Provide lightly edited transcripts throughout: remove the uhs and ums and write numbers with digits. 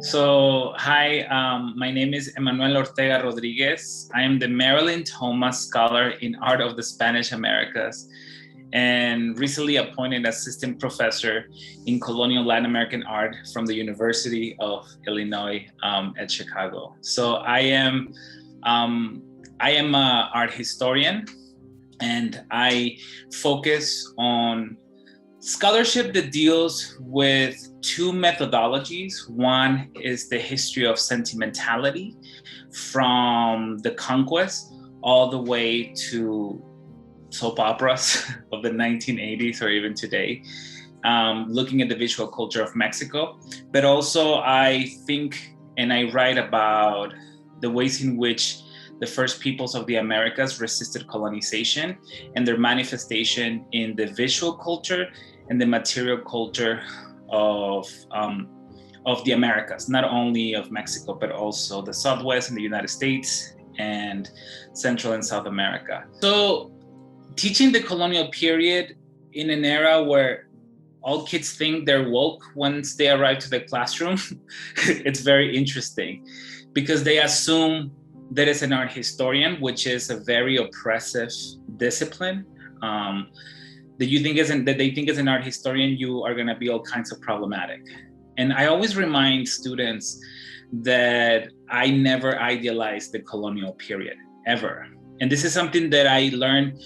Hi, my name is Emmanuel Ortega Rodriguez. I am the Marilynn Thoma Scholar in Art of the Spanish Americas and recently appointed assistant professor in colonial Latin American art from the University of Illinois at Chicago. I am an art historian, and I focus on scholarship that deals with two methodologies. One is the history of sentimentality from the conquest all the way to soap operas of the 1980s or even today, looking at the visual culture of Mexico. But also I think and I write about the ways in which the first peoples of the Americas resisted colonization and their manifestation in the visual culture and the material culture of the Americas, not only of Mexico, but also the Southwest and the United States and Central and South America. So teaching the colonial period in an era where all kids think they're woke once they arrive to the classroom, it's very interesting because they assume that as an art historian, which is a very oppressive discipline, that they think as an art historian, you are gonna be all kinds of problematic. And I always remind students that I never idealized the colonial period, ever. And this is something that I learned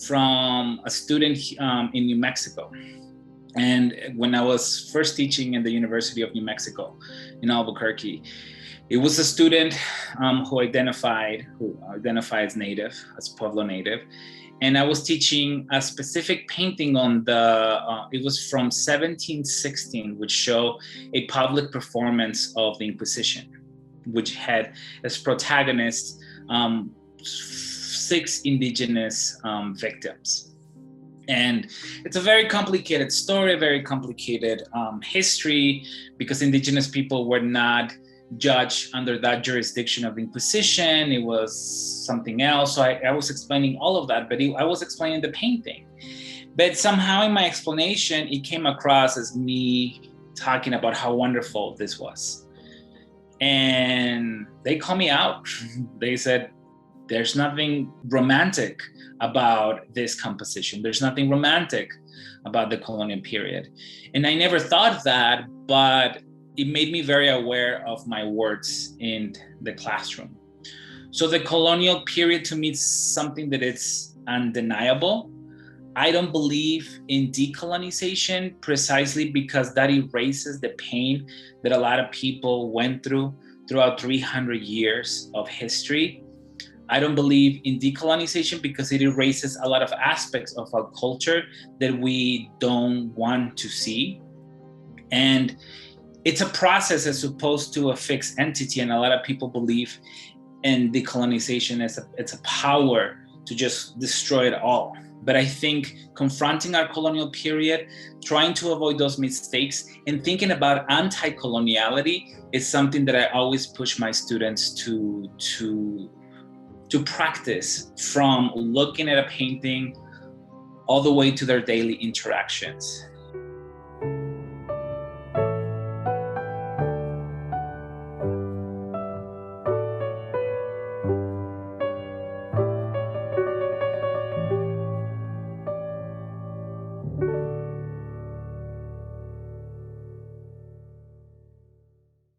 from a student in New Mexico. And when I was first teaching in the University of New Mexico in Albuquerque, it was a student who identified as Native, as Pueblo Native. And I was teaching a specific painting on it was from 1716, which showed a public performance of the Inquisition, which had as protagonists 6 indigenous victims. And it's a very complicated story, a very complicated history, because indigenous people were not judged under that jurisdiction of the Inquisition. It was something else. So I was explaining all of that, but I was explaining the painting. But somehow in my explanation, it came across as me talking about how wonderful this was. And they called me out. They said, there's nothing romantic about this composition. There's nothing romantic about the colonial period. And I never thought that, but it made me very aware of my words in the classroom. So the colonial period to me is something that it's undeniable. I don't believe in decolonization precisely because that erases the pain that a lot of people went throughout 300 years of history. I don't believe in decolonization because it erases a lot of aspects of our culture that we don't want to see. And it's a process as opposed to a fixed entity. And a lot of people believe in decolonization as it's a power to just destroy it all. But I think confronting our colonial period, trying to avoid those mistakes, and thinking about anti-coloniality is something that I always push my students to practice, from looking at a painting all the way to their daily interactions.